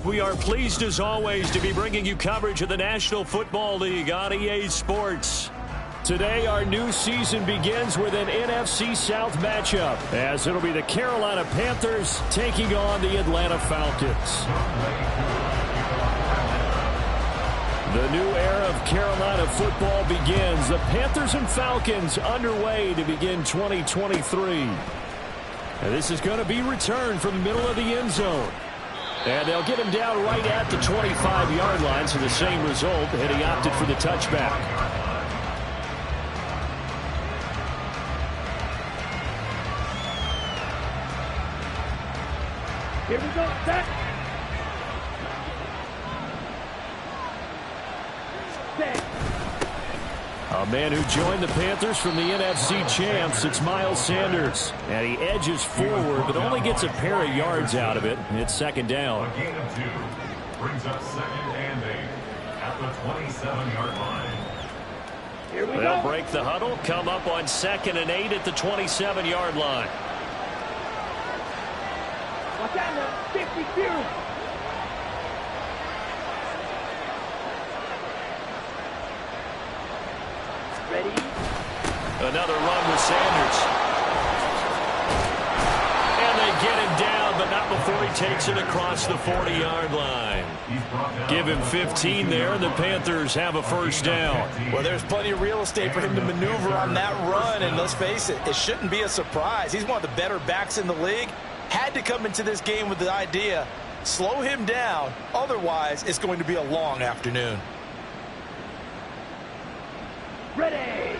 We are pleased as always to be bringing you coverage of the National Football League on EA Sports. Today, our new season begins with an NFC South matchup, as it'll be the Carolina Panthers taking on the Atlanta Falcons. The new era of Carolina football begins. The Panthers and Falcons underway to begin 2023. And this is going to be returned from the middle of the end zone. And they'll get him down right at the 25-yard line, so the same result, and he opted for the touchback. Here we go, set. A man who joined the Panthers from the NFC champs, it's Miles Sanders. And he edges forward, but only gets a pair of yards out of it. It's second down. A gain of 2 brings up 2nd and 8 at the 27-yard line. Here we They'll go. break the huddle, come up on 2nd and 8 at the 27-yard line. Watch out now, 52. Ready? Another run with Sanders. And they get him down, but not before he takes it across the 40-yard line. Give him 15 there, and the Panthers have a first down. Well, there's plenty of real estate for him to maneuver on that run, and let's face it, it shouldn't be a surprise. He's one of the better backs in the league. Had to come into this game with the idea, slow him down, otherwise it's going to be a long afternoon. Ready?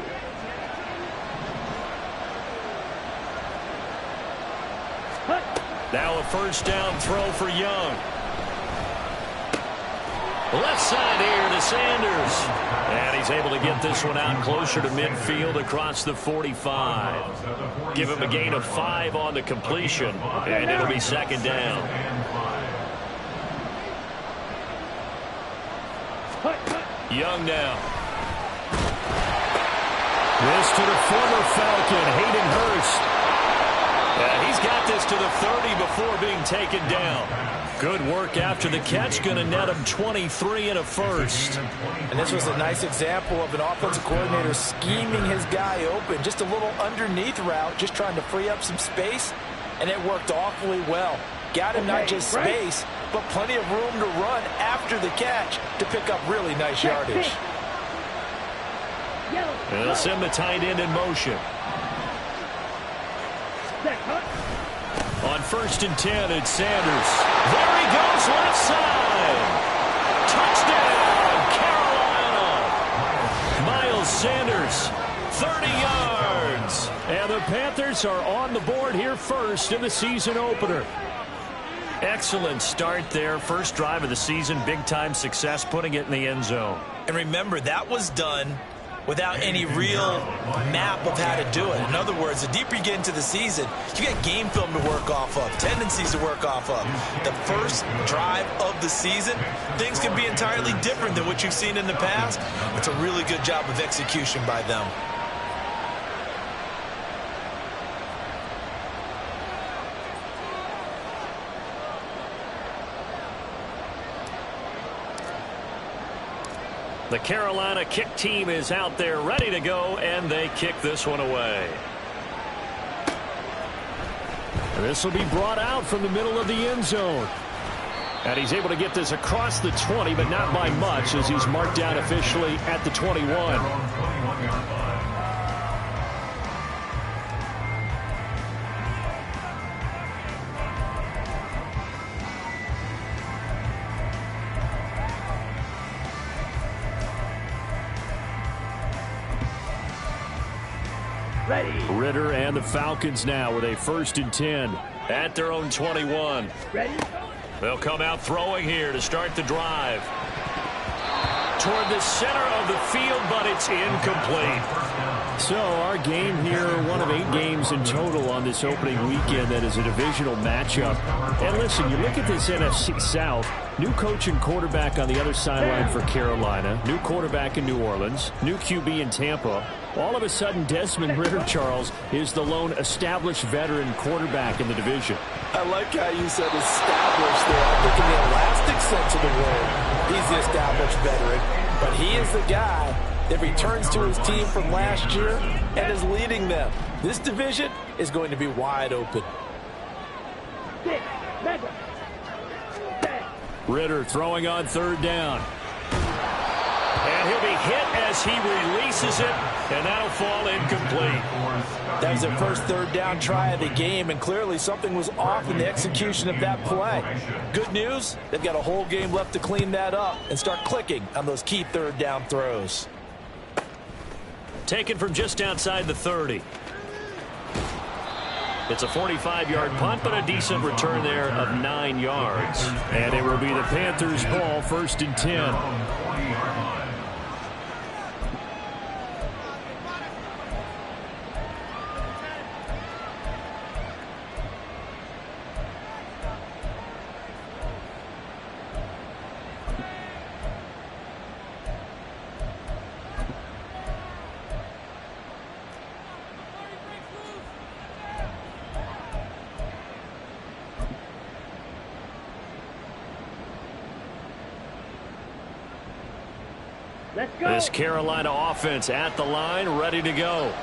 Now a first down throw for Young. Left side here to Sanders. And he's able to get this one out closer to midfield across the 45. Give him a gain of 5 on the completion, and it'll be second down. Young now. This to the former Falcon, Hayden Hurst. He's got this to the 30 before being taken down. Good work after the catch, going to net him 23 and a first. And this was a nice example of an offensive coordinator scheming his guy open. Just a little underneath route, just trying to free up some space, and it worked awfully well. Got him not just space, but plenty of room to run after the catch to pick up really nice yardage. And they'll send the tight end in motion. On 1st and 10, it's Sanders. There he goes, left side. Touchdown, Carolina. Miles Sanders, 30 yards. And the Panthers are on the board here first in the season opener. Excellent start there. First drive of the season, big-time success, putting it in the end zone. And remember, that was done without any real map of how to do it. In other words, the deeper you get into the season, you got game film to work off of, tendencies to work off of. The first drive of the season, things can be entirely different than what you've seen in the past. It's a really good job of execution by them. The Carolina kick team is out there ready to go, and they kick this one away. This will be brought out from the middle of the end zone. And he's able to get this across the 20, but not by much, as he's marked down officially at the 21. Ready. Ritter and the Falcons now with a 1st and 10 at their own 21. Ready. They'll come out throwing here to start the drive. Toward the center of the field, but it's incomplete. So our game here, one of 8 games in total on this opening weekend that is a divisional matchup. And listen, you look at this NFC South, new coach and quarterback on the other sideline for Carolina, new quarterback in New Orleans, new QB in Tampa. All of a sudden, Desmond Ridder, Charles, is the lone established veteran quarterback in the division. I like how you said established there. I think in the elastic sense of the word, he's the established veteran. But he is the guy that returns to his team from last year and is leading them. This division is going to be wide open. Ridder throwing on third down. And he'll be hit as he releases it, and that'll fall incomplete. That was their first third down try of the game, and clearly something was off in the execution of that play. Good news, they've got a whole game left to clean that up and start clicking on those key third down throws. Taken from just outside the 30. It's a 45-yard punt, but a decent return there of 9 yards. And it will be the Panthers' ball, 1st and 10. This Carolina offense at the line, ready to go.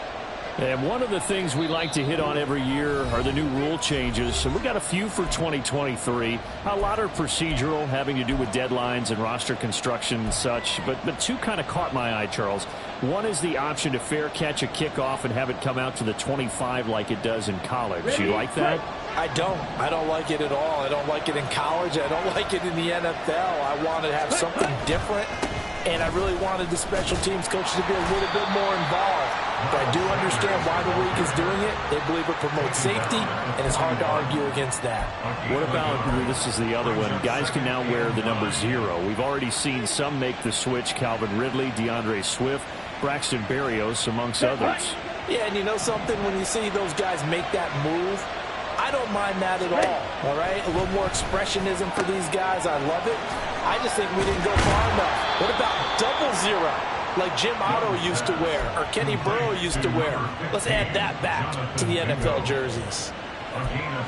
And one of the things we like to hit on every year are the new rule changes. And we got a few for 2023. A lot are procedural, having to do with deadlines and roster construction and such. But two kind of caught my eye, Charles. One is the option to fair catch a kickoff and have it come out to the 25 like it does in college. You like that? I don't like it at all. I don't like it in college. I don't like it in the NFL. I want to have something different. And I really wanted the special teams coaches to be a little bit more involved. But I do understand why the league is doing it. They believe it promotes safety, and it's hard to argue against that. What about, this is the other one, guys can now wear the number 0. We've already seen some make the switch, Calvin Ridley, DeAndre Swift, Braxton Berrios, amongst others. Yeah, and you know something? When you see those guys make that move, I don't mind that at all right? A little more expressionism for these guys. I love it. I just think we didn't go far enough. What about double 0, like Jim Otto used to wear or Kenny Burrow used to wear? Let's add that back to the NFL jerseys.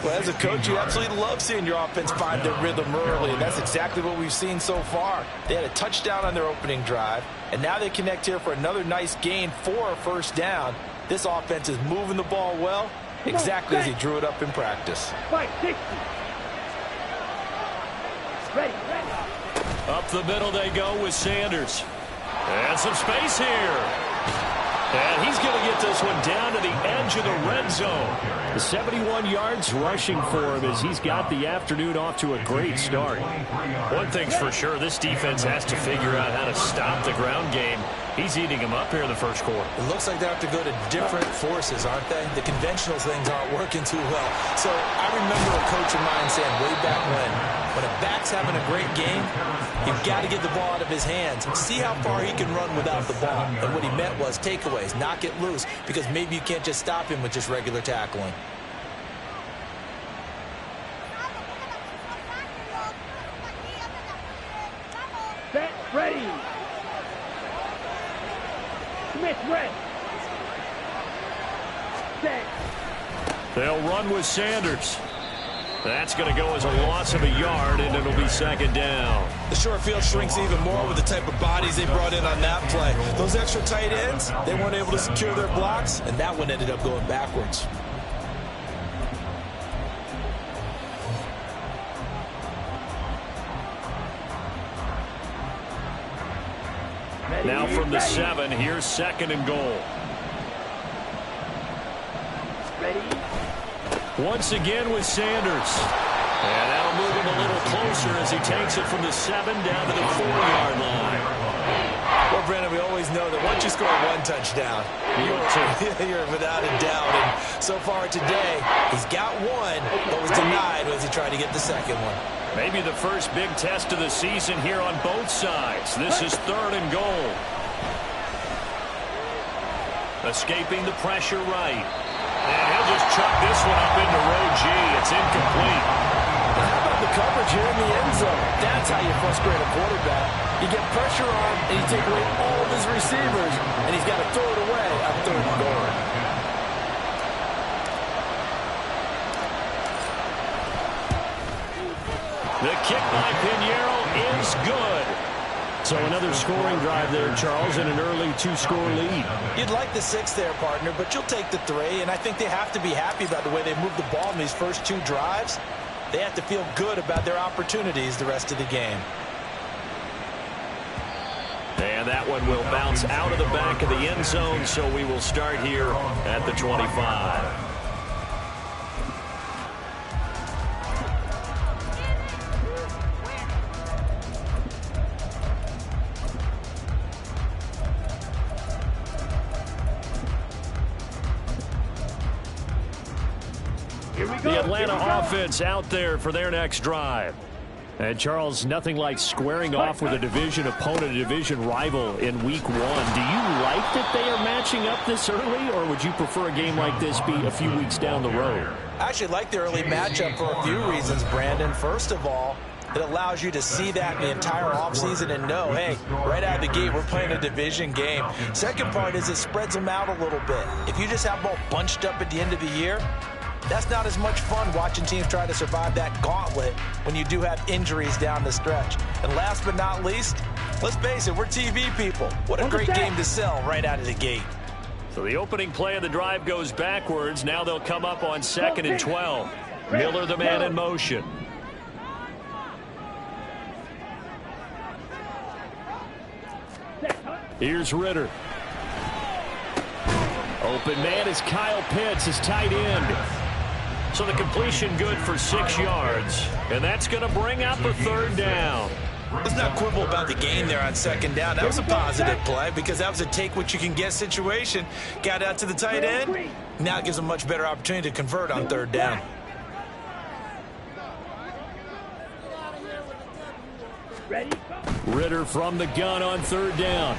Well, as a coach, you absolutely love seeing your offense find their rhythm early, and that's exactly what we've seen so far. They had a touchdown on their opening drive, and now they connect here for another nice gain for a first down. This offense is moving the ball well, exactly as he drew it up in practice. Ready. Up the middle they go with Sanders. And some space here. And he's going to get this one down to the edge of the red zone. The 71 yards rushing for him as he's got the afternoon off to a great start. One thing's for sure, this defense has to figure out how to stop the ground game. He's eating them up here in the first quarter. It looks like they have to go to different forces, aren't they? The conventional things aren't working too well. So I remember a coach of mine saying way back when a back's having a great game, you've got to get the ball out of his hands. See how far he can run without the ball. And what he meant was takeaways, knock it loose, because maybe you can't just stop him with just regular tackling. Set, ready. Smith, red. Set. They'll run with Sanders. That's going to go as a loss of a yard, and it'll be 2nd down. The short field shrinks even more with the type of bodies they brought in on that play. Those extra tight ends, they weren't able to secure their blocks, and that one ended up going backwards. Now from the 7, here's 2nd and goal. Ready. Once again with Sanders. And that'll move him a little closer as he takes it from the 7 down to the 4-yard line. Well, Brandon, we always know that once you score one touchdown, you're without a doubt. And so far today, he's got one, but was denied as he tried to get the second one. Maybe the first big test of the season here on both sides. This is 3rd and goal. Escaping the pressure right. And he'll just chuck this one up into row G. It's incomplete. How about the coverage here in the end zone. That's how you frustrate a quarterback. You get pressure on, and you take away all of his receivers, and he's got to throw it away on 3rd and goal. The kick by Pinheiro is good. So another scoring drive there, Charles, and an early 2-score lead. You'd like the 6 there, partner, but you'll take the 3, and I think they have to be happy about the way they moved the ball in these first 2 drives. They have to feel good about their opportunities the rest of the game. And that one will bounce out of the back of the end zone, so we will start here at the 25. The Atlanta offense out there for their next drive. And, Charles, nothing like squaring off with a division opponent, a division rival in Week 1. Do you like that they are matching up this early, or would you prefer a game like this be a few weeks down the road? I actually like the early matchup for a few reasons, Brandon. First of all, it allows you to see that in the entire offseason and know, hey, right out of the gate, we're playing a division game. Second part is it spreads them out a little bit. If you just have them all bunched up at the end of the year, that's not as much fun watching teams try to survive that gauntlet when you do have injuries down the stretch. And last but not least, let's face it, we're TV people. What a great game to sell right out of the gate. So the opening play of the drive goes backwards. Now they'll come up on 2nd and 12. Miller, the man in motion. Here's Ritter. Open man is Kyle Pitts, his tight end. So the completion good for 6 yards. And that's going to bring up a 3rd down. Let's not quibble about the gain there on 2nd down. That was a positive play because that was a take-what-you-can-get situation. Got out to the tight end. Now it gives them a much better opportunity to convert on 3rd down. Ritter from the gun on 3rd down.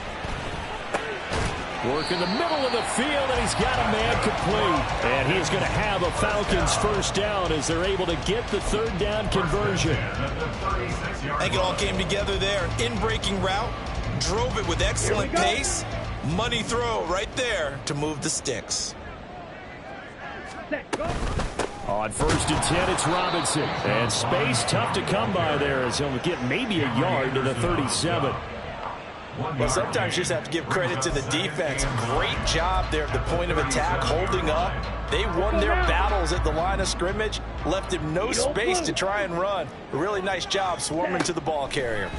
Work in the middle of the field, and he's got a man complete. And he's going to have a Falcons 1st down as they're able to get the 3rd down conversion. I think it all came together there. In-breaking route, drove it with excellent pace. Money throw right there to move the sticks. On 1st and 10, it's Robinson. And space tough to come by there as he'll get maybe a yard to the 37. Well, sometimes you just have to give credit to the defense. Great job there at the point of attack, holding up. They won their battles at the line of scrimmage, left him no space to try and run. A really nice job swarming to the ball carrier.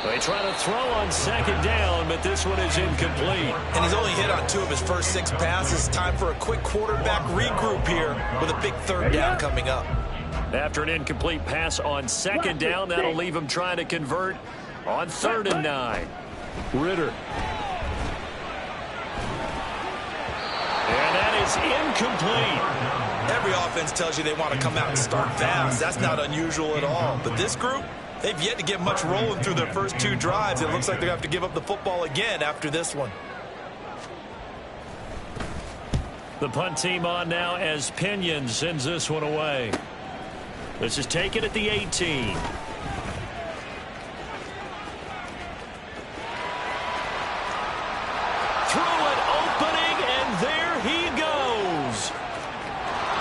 They try to throw on 2nd down, but this one is incomplete. And he's only hit on 2 of his first 6 passes. Time for a quick quarterback regroup here with a big 3rd down coming up. After an incomplete pass on 2nd down, that'll leave him trying to convert on 3rd and 9. Ritter. And that is incomplete. Every offense tells you they want to come out and start fast. That's not unusual at all. But this group, they've yet to get much rolling through their first 2 drives. It looks like they have to give up the football again after this one. The punt team on now as Pinion sends this one away. This is taken at the 18. Through an opening, and there he goes.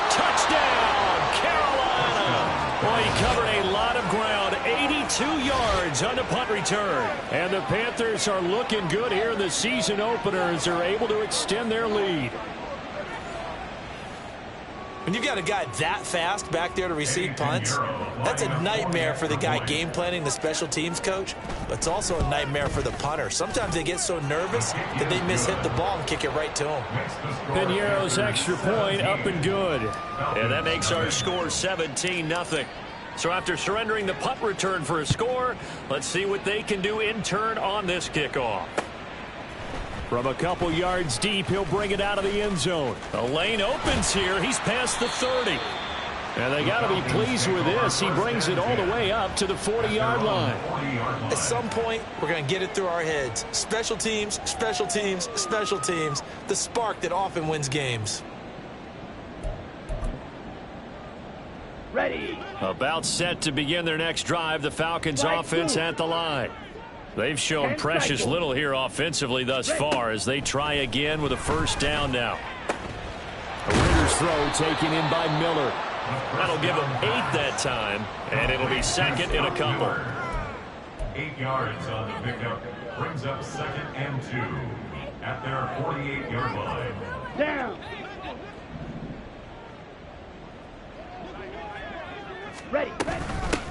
Touchdown, Carolina. Boy, he covered a lot of ground. 82 yards on the punt return. And the Panthers are looking good here in the season opener as they're able to extend their lead. When you've got a guy that fast back there to receive punts, that's a nightmare for the guy game planning, the special teams coach, but it's also a nightmare for the punter. Sometimes they get so nervous that they mishit the ball and kick it right to him. Pinheiro's extra point up and good. And that makes our score 17-0. So after surrendering the punt return for a score, let's see what they can do in turn on this kickoff. From a couple yards deep, he'll bring it out of the end zone. A lane opens here. He's past the 30. And they got to be pleased with this. He brings it all the way up to the 40-yard line. At some point, we're going to get it through our heads. Special teams, special teams, special teams. The spark that often wins games. Ready. About set to begin their next drive, the Falcons offense at the line. They've shown precious little here offensively thus far as they try again with a first down now. A Ritter's throw taken in by Miller. That'll give them 8 that time, and it'll be second in a couple. 8 yards on the pickup. Brings up 2nd and 2 at their 48-yard line. Down. Ready.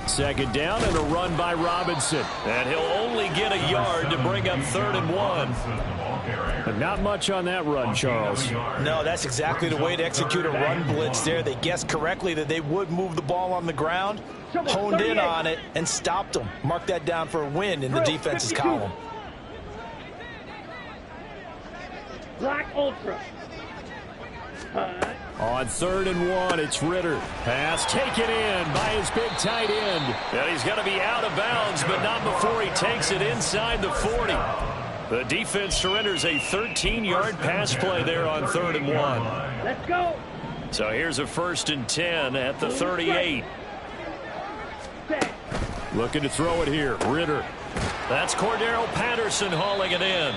Second down and a run by Robinson. And he'll only get a yard to bring up 3rd and 1. But not much on that run, Charles. No, that's exactly the way to execute a run blitz there. They guessed correctly that they would move the ball on the ground, honed in on it, and stopped them. Mark that down for a win in the defense's column. Black Ultra. On 3rd and 1, it's Ritter. Pass taken in by his big tight end. And he's going to be out of bounds, but not before he takes it inside the 40. The defense surrenders a 13-yard pass play there on 3rd and 1. Let's go. So here's a 1st and 10 at the 38. Set. Looking to throw it here. Ritter. That's Cordero Patterson hauling it in.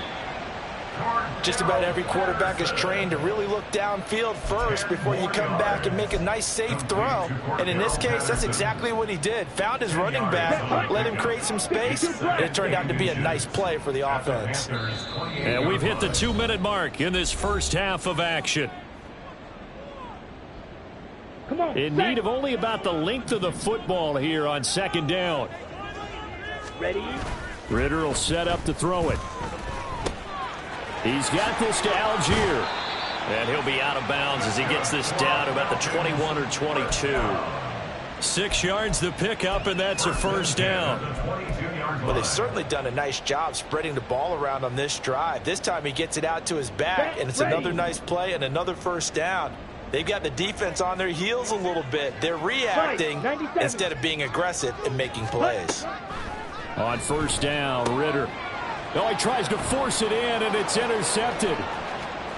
Just about every quarterback is trained to really look downfield first before you come back and make a nice, safe throw. And in this case, that's exactly what he did. Found his running back, let him create some space, and it turned out to be a nice play for the offense. And we've hit the 2-minute mark in this first half of action. Come on. In need of only about the length of the football here on 2nd down. Ready. Ritter will set up to throw it. He's got this to Algier. And he'll be out of bounds as he gets this down about the 21 or 22. 6 yards to pick up, and that's a first down. Well, they've certainly done a nice job spreading the ball around on this drive. This time he gets it out to his back, and it's another nice play and another first down. They've got the defense on their heels a little bit. They're reacting instead of being aggressive and making plays. On 1st down, Ritter. Oh, he tries to force it in, and it's intercepted.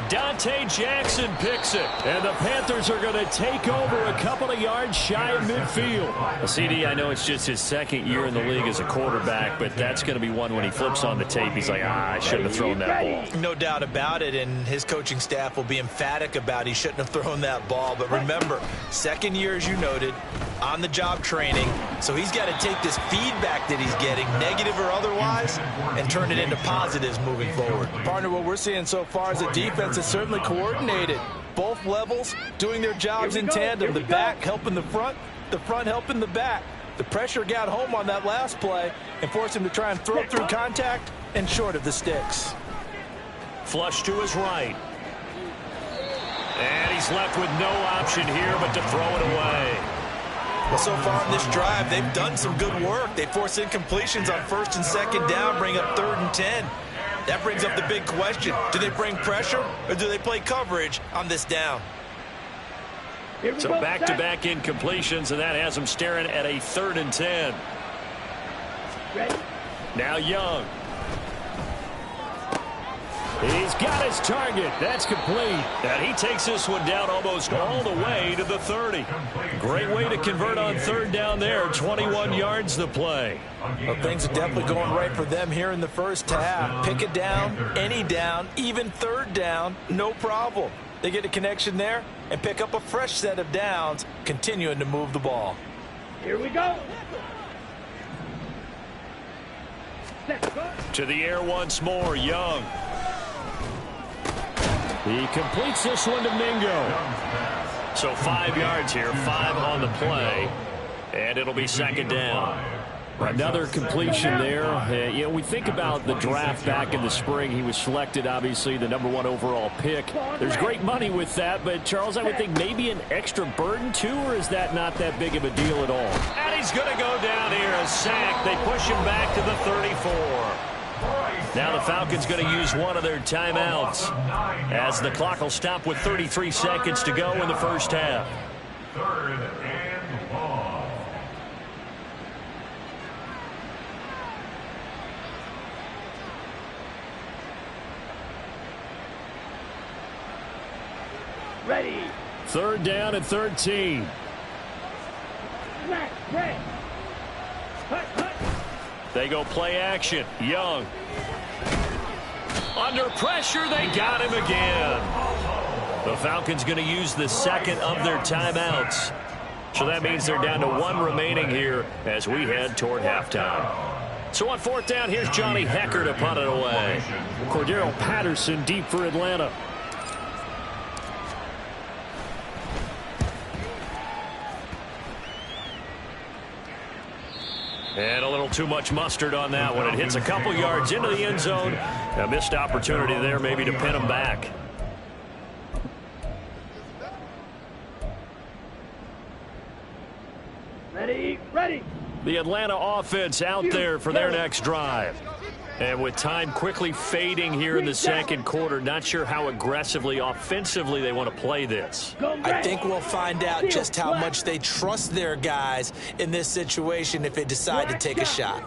Dante Jackson picks it, and the Panthers are going to take over a couple of yards shy of midfield. Well, CD, I know it's just his 2nd year in the league as a quarterback, but that's going to be one when he flips on the tape. He's like, I shouldn't have thrown that ball. No doubt about it, and his coaching staff will be emphatic about he shouldn't have thrown that ball. But remember, 2nd year, as you noted, on-the-job training, so he's got to take this feedback that he's getting, negative or otherwise, and turn it into positives moving forward. Partner, what we're seeing so far is a defense that's certainly coordinated. Both levels doing their jobs in tandem. The back helping the front helping the back. The pressure got home on that last play and forced him to try and throw through contact and short of the sticks. Flush to his right. And he's left with no option here but to throw it away. Well, so far in this drive, they've done some good work. They force incompletions on 1st and 2nd down, bring up 3rd and 10. That brings up the big question. Do they bring pressure or do they play coverage on this down? So back-to-back incompletions, and that has them staring at a 3rd and 10. Ready. Now Young. He's got his target. That's complete. And he takes this one down almost all the way to the 30. Great way to convert on 3rd down there. 21 yards to play. Well, things are definitely going right for them here in the first half. Pick it down, any down, even 3rd down, no problem. They get a connection there and pick up a fresh set of downs, continuing to move the ball. Here we go. To the air once more, Young. He completes this one to Mingo. So 5 yards here, 5 on the play, and it'll be 2nd down. Another completion there. You know, we think about the draft back in the spring. He was selected, obviously, the #1 overall pick. There's great money with that, but, Charles, I would think maybe an extra burden, too, or is that not that big of a deal at all? And he's going to go down here, a sack. They push him back to the 34. Now the Falcons going to use one of their timeouts as the clock will stop with 33 seconds to go in the first half. 3rd and long. Ready. 3rd down and 13. smack, red. Hut, hut. They go play action. Young. Under pressure, they got him again. The Falcons going to use the second of their timeouts. So that means they're down to one remaining here as we head toward halftime. So on fourth down, here's Johnny Hecker to punt it away. Cordero Patterson deep for Atlanta. And a little too much mustard on that one. It hits a couple yards into the end zone. A missed opportunity there maybe to pin him back. Ready, ready. The Atlanta offense out there for their next drive. And with time quickly fading here in the second quarter, not sure how aggressively, offensively they want to play this. I think we'll find out just how much they trust their guys in this situation if they decide to take a shot.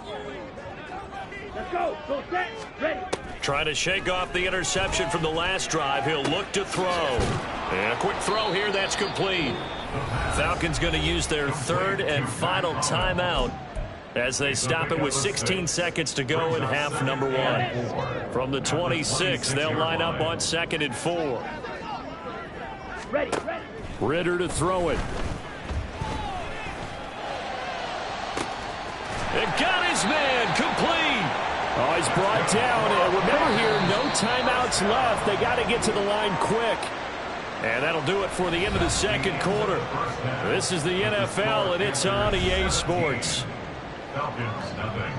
Let's go. Go set. Ready. Trying to shake off the interception from the last drive. He'll look to throw. And a quick throw here. That's complete. Falcons going to use their third and final timeout as they stop it with 16 seconds to go in half number one. From the 26, they'll line up on 2nd and 4. Ready, ready. Ritter to throw it. And got his man complete. Oh, he's brought down. And remember here, no timeouts left. They got to get to the line quick. And that'll do it for the end of the second quarter. This is the NFL, and it's on EA Sports. Falcons, nothing.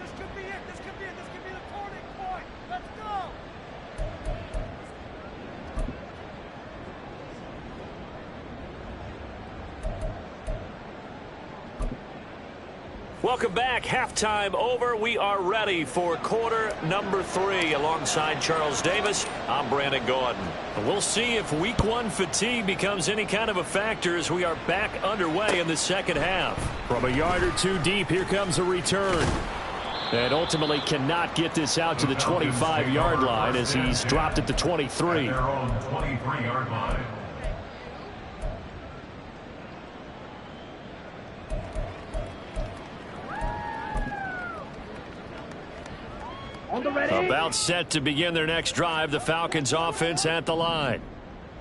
This could be it. This could be it. This could be the turning point. Let's go. Welcome back. Halftime over. We are ready for quarter number 3. Alongside Charles Davis, I'm Brandon Gordon. We'll see if week 1 fatigue becomes any kind of a factor as we are back underway in the second half. From a yard or two deep, here comes a return. And ultimately cannot get this out to the 25-yard line as he's dropped at the 23. At their own 23-yard line. On the ready. About set to begin their next drive, the Falcons offense at the line.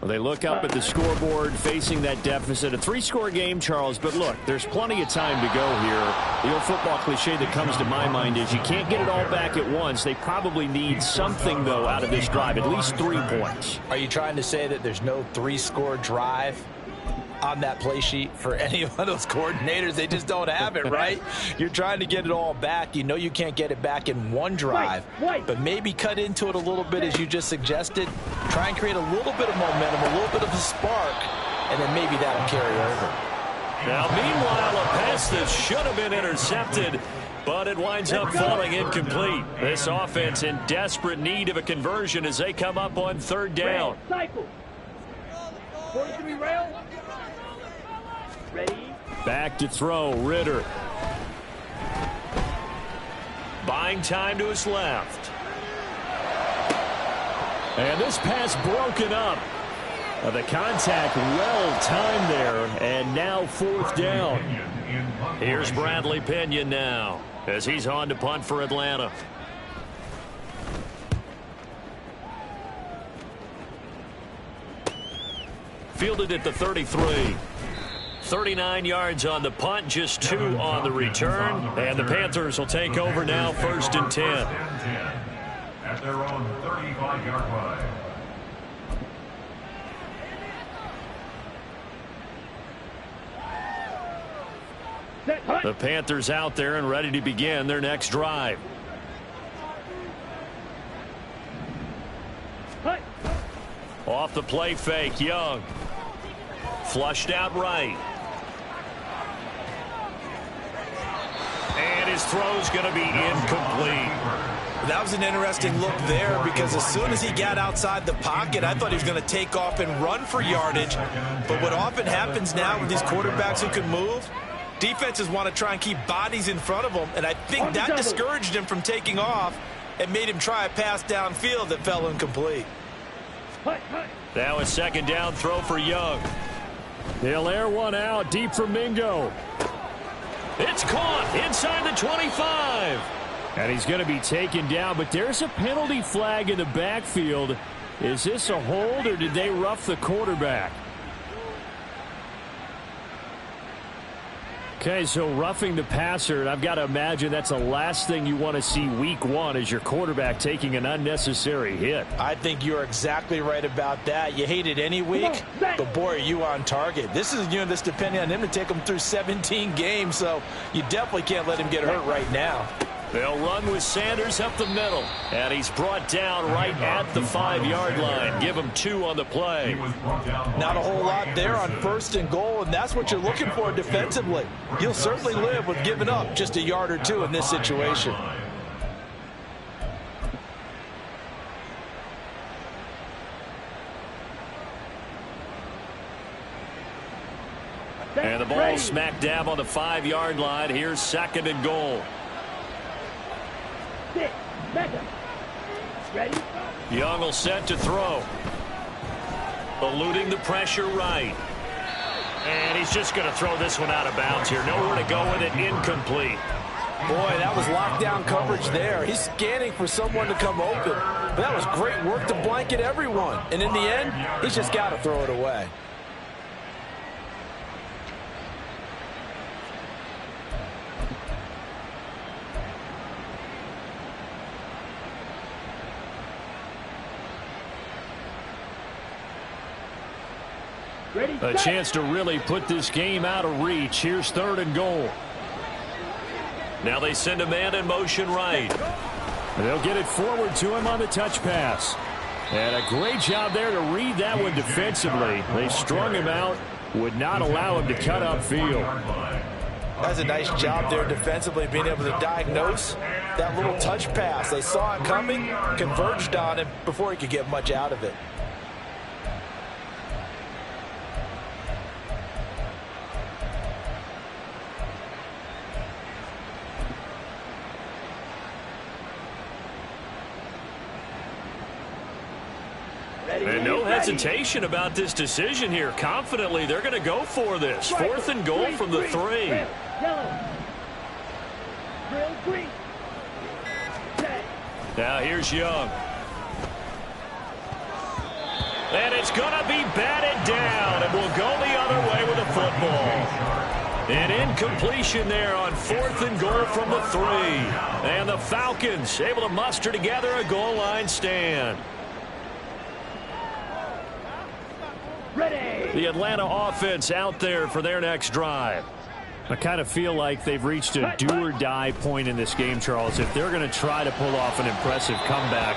Well, they look up at the scoreboard facing that deficit. A 3-score game, Charles, but look, there's plenty of time to go here. The old football cliche that comes to my mind is you can't get it all back at once. They probably need something, though, out of this drive, at least 3 points. Are you trying to say that there's no 3-score drive on that play sheet for any of those coordinators? They just don't have it, right? You're trying to get it all back. You know you can't get it back in one drive, but maybe cut into it a little bit as you just suggested. Try and create a little bit of momentum, a little bit of a spark, and then maybe that'll carry over. Now, meanwhile, a pass that should have been intercepted, but it winds up falling incomplete. This offense in desperate need of a conversion as they come up on 3rd down. Cycle. 43 rail. Ready. Back to throw, Ritter. Buying time to his left. And this pass broken up. The contact well timed there, and now 4th down. Here's Bradley Pinion now as he's on to punt for Atlanta. Fielded at the 33. 39 yards on the punt, just 2 on the return. And the Panthers will take over now, 1st and 10. At their own 35-yard line. The Panthers out there and ready to begin their next drive. Off the play fake, Young. Flushed out right. And his throw's going to be incomplete. That was an interesting look there because as soon as he got outside the pocket, I thought he was going to take off and run for yardage. But what often happens now with these quarterbacks who can move, defenses want to try and keep bodies in front of them, and I think that discouraged him from taking off and made him try a pass downfield that fell incomplete. Now a second down throw for Young. They'll air one out deep for Mingo. It's caught inside the 25. And he's going to be taken down, but there's a penalty flag in the backfield. Is this a hold, or did they rough the quarterback? Okay, so roughing the passer, and I've got to imagine that's the last thing you want to see week one is your quarterback taking an unnecessary hit. I think you're exactly right about that. You hate it any week, but boy, are you on target. This is a unit that's depending on him to take him through 17 games, so you definitely can't let him get hurt right now. They'll run with Sanders up the middle. And he's brought down right at the 5-yard line. Give him 2 on the play. Not a whole lot there on 1st and goal, and that's what you're looking for defensively. You'll certainly live with giving up just a yard or 2 in this situation. And the ball smack dab on the 5-yard line. Here's 2nd and goal. Ready? Young will set to throw. Eluding the pressure right. And he's just going to throw this one out of bounds here. Nowhere to go with it. Incomplete. Boy, that was lockdown coverage there. He's scanning for someone to come open. But that was great work to blanket everyone. And in the end, he's just got to throw it away. A chance to really put this game out of reach. Here's 3rd and goal. Now they send a man in motion right. They'll get it forward to him on the touch pass. And a great job there to read that one defensively. They strung him out, would not allow him to cut upfield. That's a nice job there defensively, being able to diagnose that little touch pass. They saw it coming, converged on him before he could get much out of it. And no hesitation about this decision here. Confidently, they're going to go for this. 4th and goal from the 3. Now here's Young. And it's going to be batted down. And will go the other way with the football. An incompletion there on 4th and goal from the 3. And the Falcons able to muster together a goal line stand. The Atlanta offense out there for their next drive. I kind of feel like they've reached a do-or-die point in this game, Charles. If they're going to try to pull off an impressive comeback,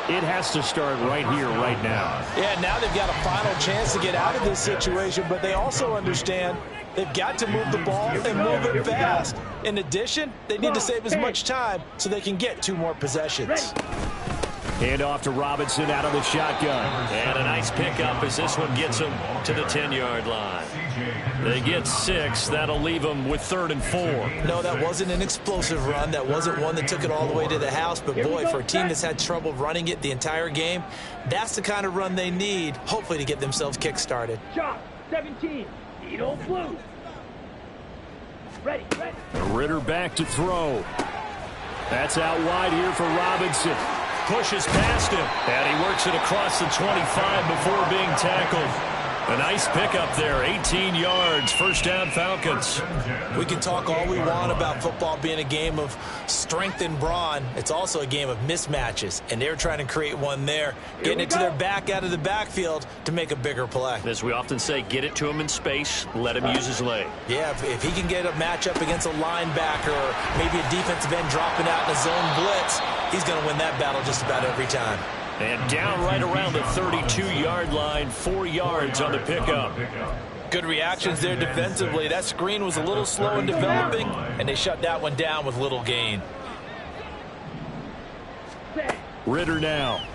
it has to start right here, right now. Yeah, now they've got a final chance to get out of this situation, but they also understand they've got to move the ball and move it fast. In addition, they need to save as much time so they can get 2 more possessions. Hand off to Robinson out of the shotgun. And a nice pickup as this one gets him to the 10-yard line. They get 6. That'll leave them with 3rd and 4. No, that wasn't an explosive run. That wasn't one that took it all the way to the house. But, boy, for a team that's had trouble running it the entire game, that's the kind of run they need, hopefully, to get themselves kick-started. Shot, 17. Eagle blue. Ready. Ritter back to throw. That's out wide here for Robinson. Pushes past him, and he works it across the 25 before being tackled. A nice pickup there, 18 yards, 1st down Falcons. We can talk all we want about football being a game of strength and brawn. It's also a game of mismatches, and they're trying to create one there, getting it to their back out of the backfield to make a bigger play. As we often say, get it to him in space, let him use his leg. Yeah, if he can get a matchup against a linebacker or maybe a defensive end dropping out in a zone blitz, he's going to win that battle just about every time. And down right around the 32-yard line, 4 yards on the pickup. Good reactions there defensively. That screen was a little slow in developing, and they shut that one down with little gain. Ritter now.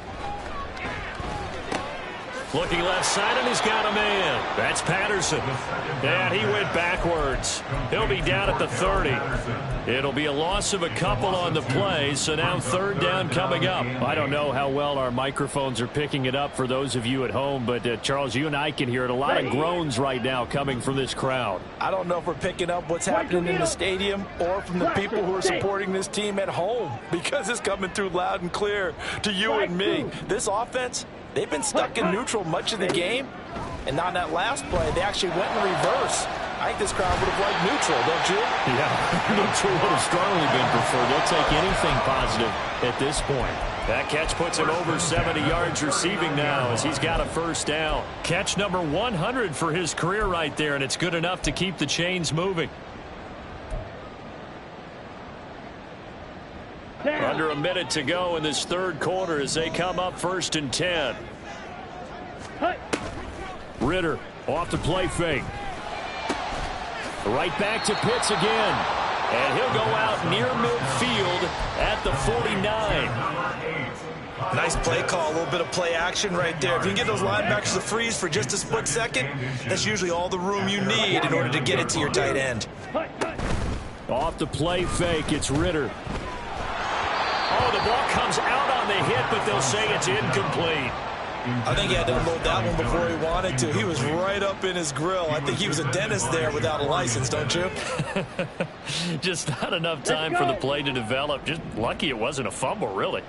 Looking left side, and he's got a man. That's Patterson. And he went backwards. He'll be down at the 30. It'll be a loss of a couple on the play, so now third down coming up. I don't know how well our microphones are picking it up for those of you at home, but Charles, you and I can hear it. A lot of groans right now coming from this crowd. I don't know if we're picking up what's happening in the stadium or from the people who are supporting this team at home, because it's coming through loud and clear to you and me. This offense, they've been stuck in neutral much of the game, and on that last play, they actually went in reverse. I think this crowd would have liked neutral, don't you? Yeah, neutral would have strongly been preferred. They'll take anything positive at this point. That catch puts him over 70 yards receiving now as he's got a first down. Catch number 100 for his career right there, and it's good enough to keep the chains moving. Under a minute to go in this third quarter as they come up 1st and 10. Ritter off the play fake. Right back to Pitts again. And he'll go out near midfield at the 49. Nice play call, a little bit of play action right there. If you can get those linebackers to freeze for just a split second, that's usually all the room you need in order to get it to your tight end. Off the play fake, it's Ritter. Oh, the ball comes out on the hit, but they'll say it's incomplete. I think he had to unload that one before he wanted to. He was right up in his grill. I think he was a dentist there without a license, don't you? Just not enough time for the play to develop. Just lucky it wasn't a fumble, really.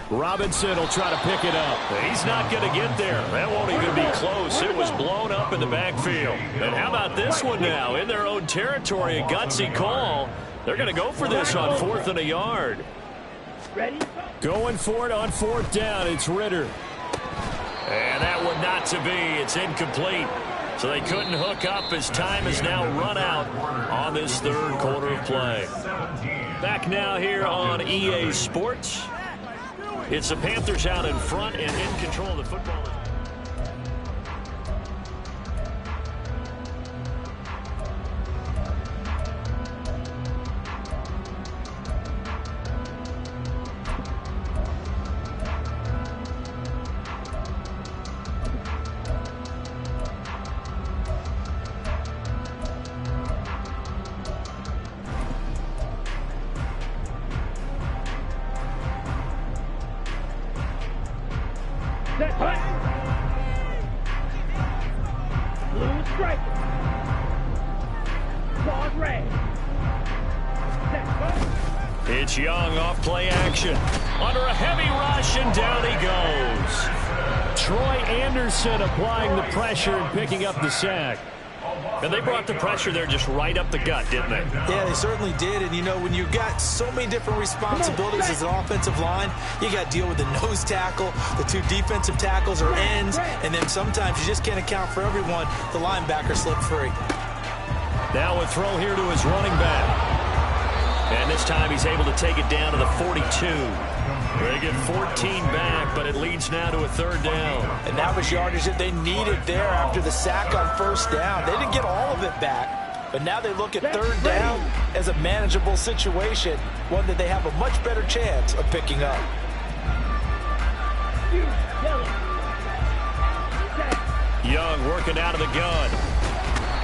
Robinson will try to pick it up. He's not going to get there. That won't even be close. It was blown up in the backfield. And how about this one now? In their own territory, a gutsy call. They're going to go for this on 4th and a yard. Ready? Going for it on 4th down. It's Ritter. And that one not to be. It's incomplete. So they couldn't hook up as time has now run out on this third quarter of play. Back now here on EA Sports. It's the Panthers out in front and in control of the football. Blue striker. Pause red. It's Young off play action. Under a heavy rush, and down he goes. Troy Anderson applying the pressure and picking up the sack. And they brought the pressure there just right up the gut, didn't they? Yeah, they certainly did. And, you know, when you've got so many different responsibilities as an offensive line, you got to deal with the nose tackle, the two defensive tackles or ends, and then sometimes you just can't account for everyone. The linebacker slipped free. Now a throw here to his running back. And this time he's able to take it down to the 42. They get 14 back, but it leads now to a third down. And that was yardage that they needed there after the sack on first down. They didn't get all of it back, but now they look at third down as a manageable situation, one that they have a much better chance of picking up. Young working out of the gun.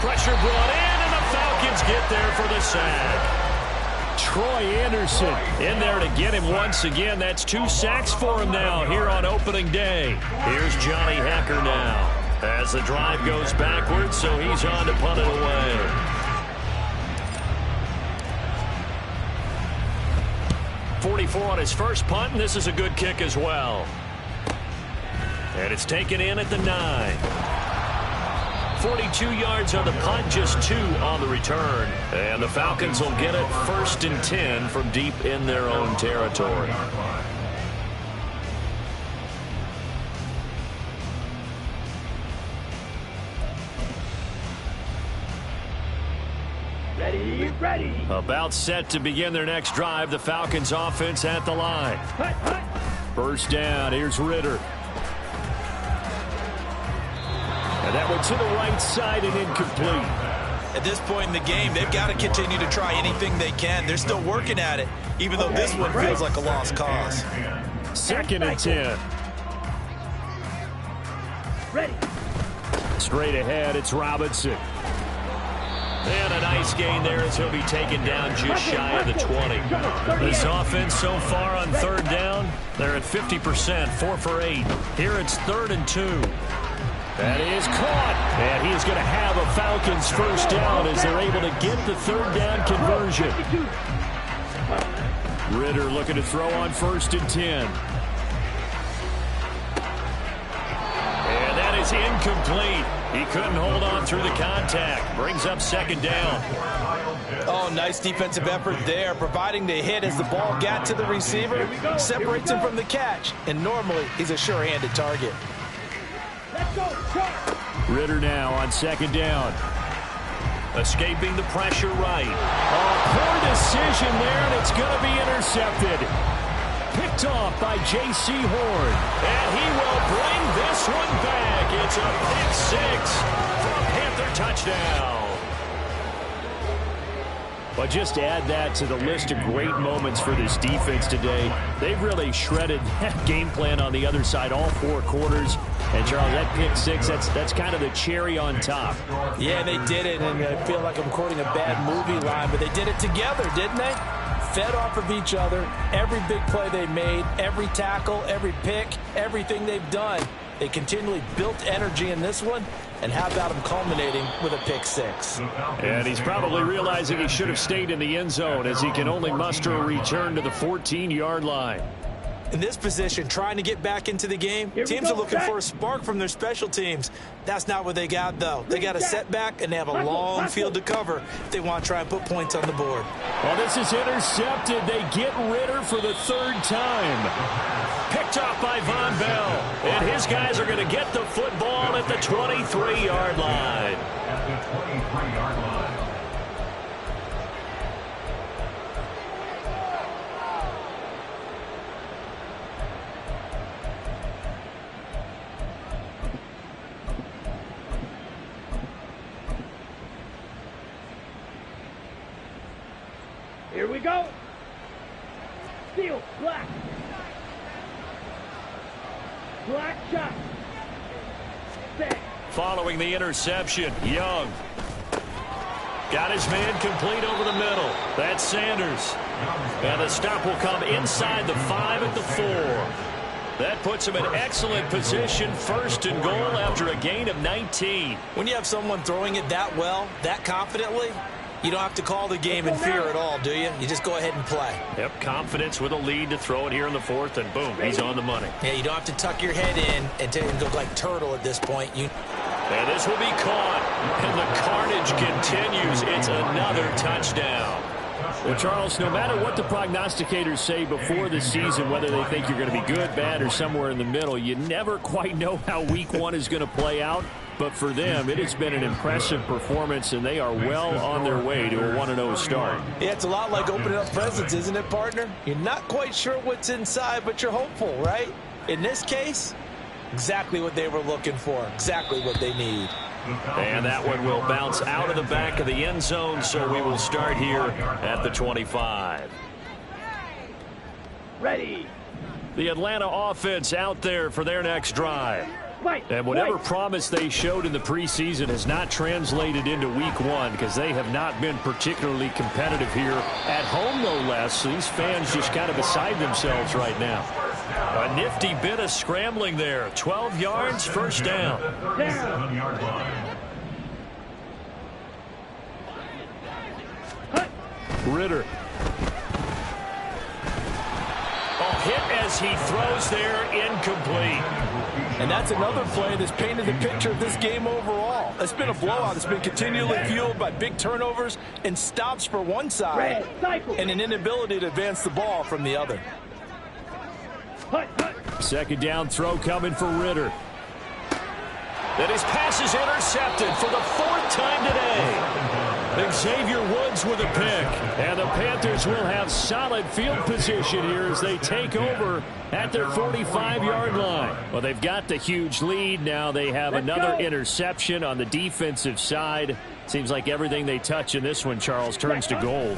Pressure brought in, and the Falcons get there for the sack. Troy Anderson in there to get him once again. That's 2 sacks for him now here on opening day. Here's Johnny Hacker now as the drive goes backwards, so he's on to punt it away. .44 on his first punt, and this is a good kick as well. And it's taken in at the 9. 42 yards on the punt, just 2 on the return. And the Falcons will get it 1st and 10 from deep in their own territory. Ready, ready. About set to begin their next drive. The Falcons offense at the line. First down, here's Ritter. And that one to the right side and incomplete. At this point in the game, they've got to continue to try anything they can. They're still working at it, even though this one feels like a lost cause. 2nd and 10. Ready. Straight ahead, it's Robinson. And a nice gain there as he'll be taken down just shy of the 20. This offense so far on 3rd down, they're at 50%, 4 for 8. Here it's 3rd and 2. That is caught. And he is going to have a Falcons first down as they're able to get the 3rd down conversion. Ritter looking to throw on 1st and 10. And that is incomplete. He couldn't hold on through the contact. Brings up 2nd down. Oh, nice defensive effort there, providing the hit as the ball got to the receiver, separates him from the catch, and normally he's a sure-handed target. Let's go. Ritter now on 2nd down. Escaping the pressure right. Oh, poor decision there, and it's going to be intercepted. Picked off by J.C. Horn. And he will bring this one back. It's a pick 6 for a Panther touchdown. But just add that to the list of great moments for this defense today. They've really shredded that game plan on the other side all 4 quarters. And, Charles, that pick 6, that's kind of the cherry on top. Yeah, they did it, and I feel like I'm quoting a bad movie line, but they did it together, didn't they? Fed off of each other, every big play they made, every tackle, every pick, everything they've done. They continually built energy in this one, and how about him culminating with a pick 6? And he's probably realizing he should have stayed in the end zone as he can only muster a return to the 14-yard line. In this position, trying to get back into the game, teams are looking for a spark from their special teams. That's not what they got, though. They got a setback, and they have a long field to cover if they want to try and put points on the board. Well, this is intercepted. They get Ritter for the 3rd time. Picked off by Von Bell. And his guys are going to get the football at the 23-yard line. At the 23-yard line. Here we go. Steel, black. Black shot. Set. Following the interception, Young. Got his man complete over the middle. That's Sanders. And the stop will come inside the 5 at the 4. That puts him in excellent position, 1st and goal after a gain of 19. When you have someone throwing it that well, that confidently, you don't have to call the game in fear at all, do you? You just go ahead and play. Yep, confidence with a lead to throw it here in the 4th, and boom, he's on the money. Yeah, you don't have to tuck your head in and look like turtle at this point. And this will be caught, and the carnage continues. It's another touchdown. Well, Charles, no matter what the prognosticators say before the season, whether they think you're going to be good, bad, or somewhere in the middle, you never quite know how week 1 is going to play out. But for them, it has been an impressive performance, and they are well on their way to a 1-0 start. Yeah, it's a lot like opening up presents, isn't it, partner? You're not quite sure what's inside, but you're hopeful, right? In this case, exactly what they were looking for, exactly what they need. And that one will bounce out of the back of the end zone, so we will start here at the 25. Ready. The Atlanta offense out there for their next drive. And whatever promise they showed in the preseason has not translated into week 1 because they have not been particularly competitive here at home, no less. So these fans just kind of beside themselves right now. A nifty bit of scrambling there. 12 yards, 1st down. Ritter. Hit as he throws there, incomplete. And that's another play that's painted the picture of this game overall. It's been a blowout. It's been continually fueled by big turnovers and stops for one side and an inability to advance the ball from the other. 2nd down throw coming for Ritter. That his pass is intercepted for the 4th time today. Xavier Woods with a pick. And the Panthers will have solid field position here as they take over at their 45-yard line. Well, they've got the huge lead. Now they have another interception on the defensive side. Seems like everything they touch in this one, Charles, turns to gold.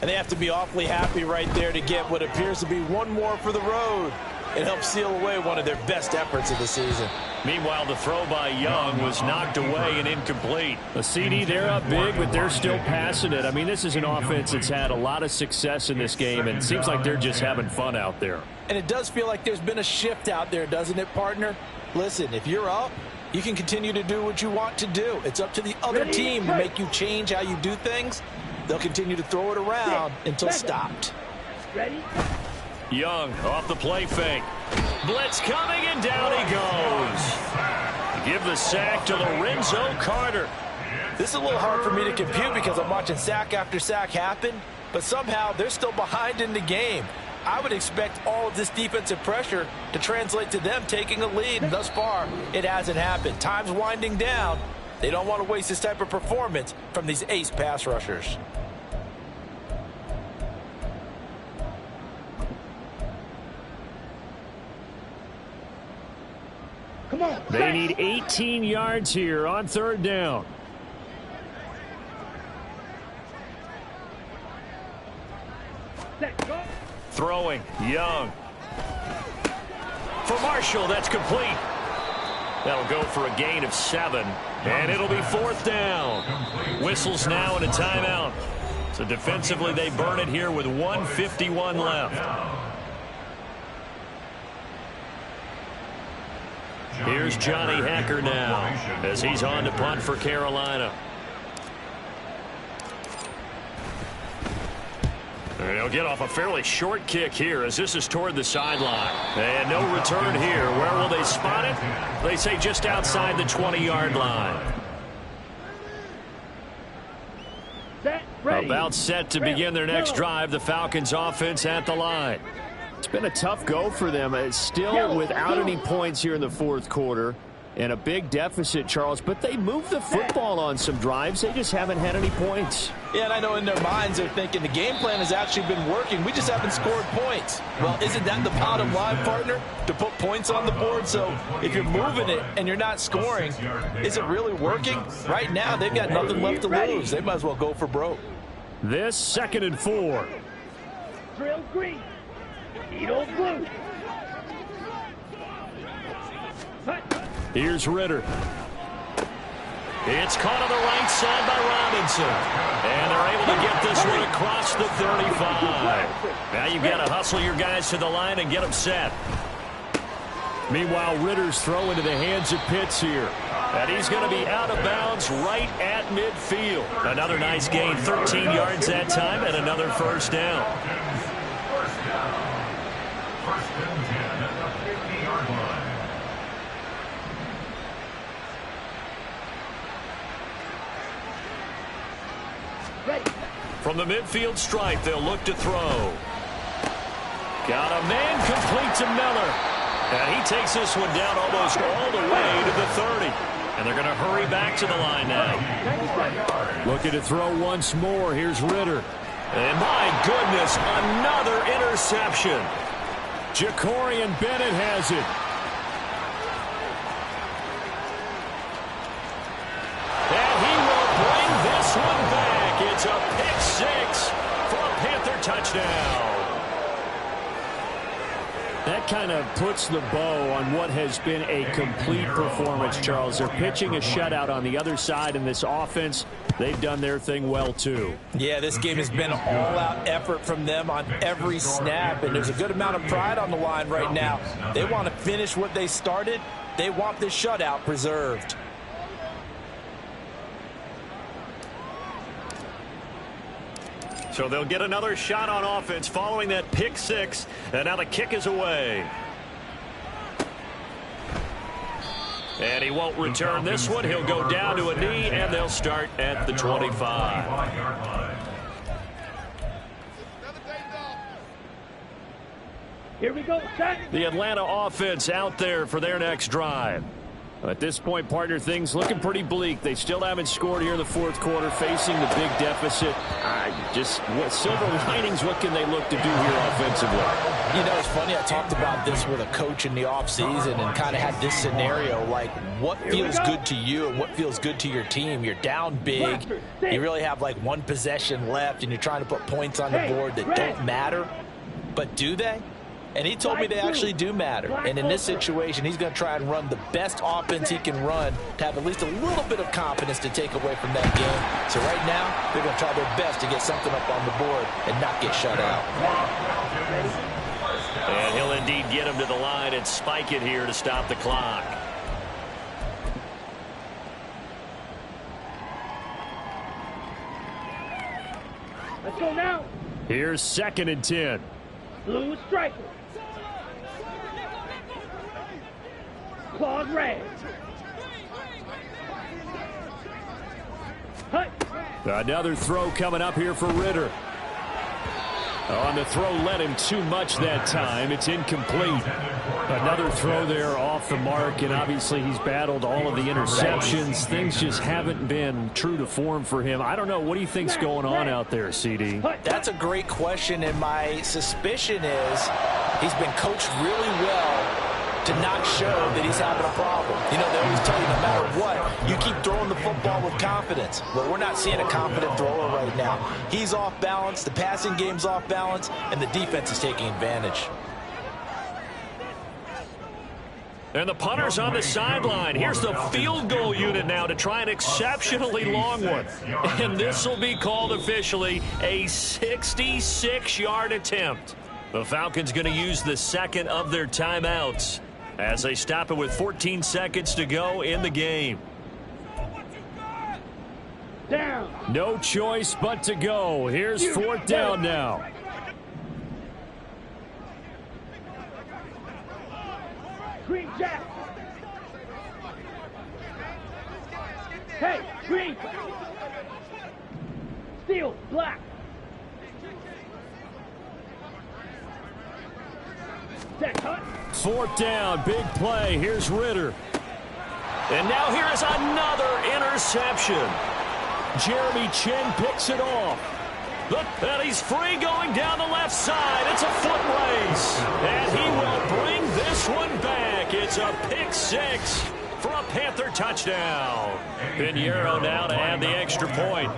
And they have to be awfully happy right there to get what appears to be one more for the road. It helps seal away one of their best efforts of the season. Meanwhile, the throw by Young was knocked away and incomplete. A CD, they're up big, but they're still passing it. I mean, this is an offense that's had a lot of success in this game, and it seems like they're just having fun out there. And it does feel like there's been a shift out there, doesn't it, partner? Listen, if you're up, you can continue to do what you want to do. It's up to the other team to make you change how you do things. They'll continue to throw it around until stopped. Ready? Young off the play fake. Blitz coming, and down he goes. Give the sack to Lorenzo Carter. This is a little hard for me to compute because I'm watching sack after sack happen, but somehow they're still behind in the game. I would expect all of this defensive pressure to translate to them taking a lead, and thus far, it hasn't happened. Time's winding down. They don't want to waste this type of performance from these ace pass rushers. Come on. They need 18 yards here on third down. Set, go. Throwing, Young. For Marshall, that's complete. That'll go for a gain of 7, and it'll be fourth down. Whistles now and a timeout. So defensively, they burn it here with 1:51 left. Here's Johnny Hacker now as he's on to punt for Carolina. He'll get off a fairly short kick here as this is toward the sideline. And no return here. Where will they spot it? They say just outside the 20-yard line. Set, ready. About set to begin their next drive. The Falcons offense at the line. It's been a tough go for them. It's still without any points here in the fourth quarter. And a big deficit, Charles. But they moved the football on some drives. They just haven't had any points. Yeah, and I know in their minds they're thinking the game plan has actually been working. We just haven't scored points. Well, isn't that the bottom line, partner? To put points on the board. So if you're moving it and you're not scoring, is it really working? Right now, they've got nothing left to lose. They might as well go for broke. This 2nd and 4. Drill green. Needle blue. Here's Ritter. It's caught on the right side by Robinson. And they're able to get this one across the 35. Now you've got to hustle your guys to the line and get them set. Meanwhile, Ritter's throw into the hands of Pitts here. And he's going to be out of bounds right at midfield. Another nice gain, 13 yards that time, and another first down. First and 10 at the 50-yard line. Ready. From the midfield stripe, they'll look to throw. Got a man complete to Miller. And he takes this one down almost all the way to the 30. And they're going to hurry back to the line now. Looking to throw once more. Here's Ritter. And my goodness, another interception. Jacorian Bennett has it. And he will bring this one back. It's a pick 6 for a Panther touchdown. That kind of puts the bow on what has been a complete performance, Charles. They're pitching a shutout on the other side in this offense. They've done their thing well, too. Yeah, this game has been an all-out effort from them on every snap, and there's a good amount of pride on the line right now. They want to finish what they started. They want this shutout preserved. So they'll get another shot on offense following that pick 6, and now the kick is away. And he won't return this one. He'll go down to a knee, and they'll start at the 25. Here we go, set. The Atlanta offense out there for their next drive. At this point, partner, things looking pretty bleak. They still haven't scored here in the fourth quarter, facing the big deficit. Just what silver linings, what can they look to do here offensively? You know, it's funny, I talked about this with a coach in the offseason and kind of had this scenario, like what feels good to you and what feels good to your team. You're down big. You really have like one possession left, and you're trying to put points on the board that don't matter. But do they? And he told me they actually do matter. And in this situation, he's going to try and run the best offense he can run to have at least a little bit of confidence to take away from that game. So right now, they're going to try their best to get something up on the board and not get shut out. And he'll indeed get him to the line and spike it here to stop the clock. Let's go now. Here's 2nd and 10. Blue striker. Claws red. Hut. Another throw coming up here for Ritter. On the throw led him too much that time. It's incomplete. Another throw there off the mark, and obviously he's battled all of the interceptions. Things just haven't been true to form for him. I don't know. What do you think's going on out there, CD? That's a great question, and my suspicion is he's been coached really well to not show that he's having a problem. You know, they always tell you no matter what, you keep throwing the football with confidence. Well, we're not seeing a confident thrower right now. He's off balance, the passing game's off balance, and the defense is taking advantage. And the punter's on the sideline. Here's the field goal unit now to try an exceptionally long one. And this will be called officially a 66-yard attempt. The Falcons going to use the second of their timeouts as they stop it with 14 seconds to go in the game. Down. No choice but to go. Here's 4th down now. Green Jack. Hey, green. Steel, black. Set, cut. 4th down, big play. Here's Ritter. And now here is another interception. Jeremy Chin picks it off. Look, and he's free going down the left side. It's a foot race. And he will bring this one back. It's a pick 6 for a Panther touchdown. Pinheiro now to add the extra point.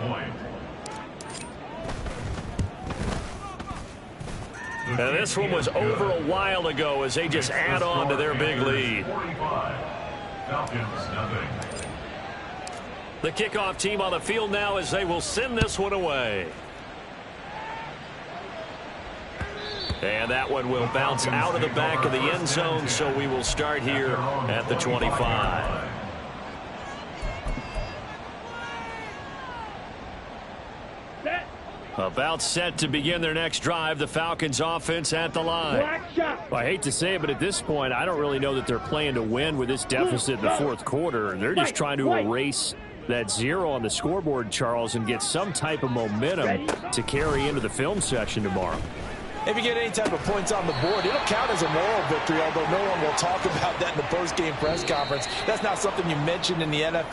Now this one was over a while ago as they just add on to their big lead. The kickoff team on the field now as they will send this one away. And that one will bounce out of the back of the end zone, so we will start here at the 25. About set to begin their next drive, the Falcons offense at the line. I hate to say it, but at this point, I don't really know that they're playing to win with this deficit in the fourth quarter. They're just trying to erase that 0 on the scoreboard, Charles, and get some type of momentum to carry into the film session tomorrow. If you get any type of points on the board, it'll count as a moral victory, although no one will talk about that in the post-game press conference. That's not something you mentioned in the NFL.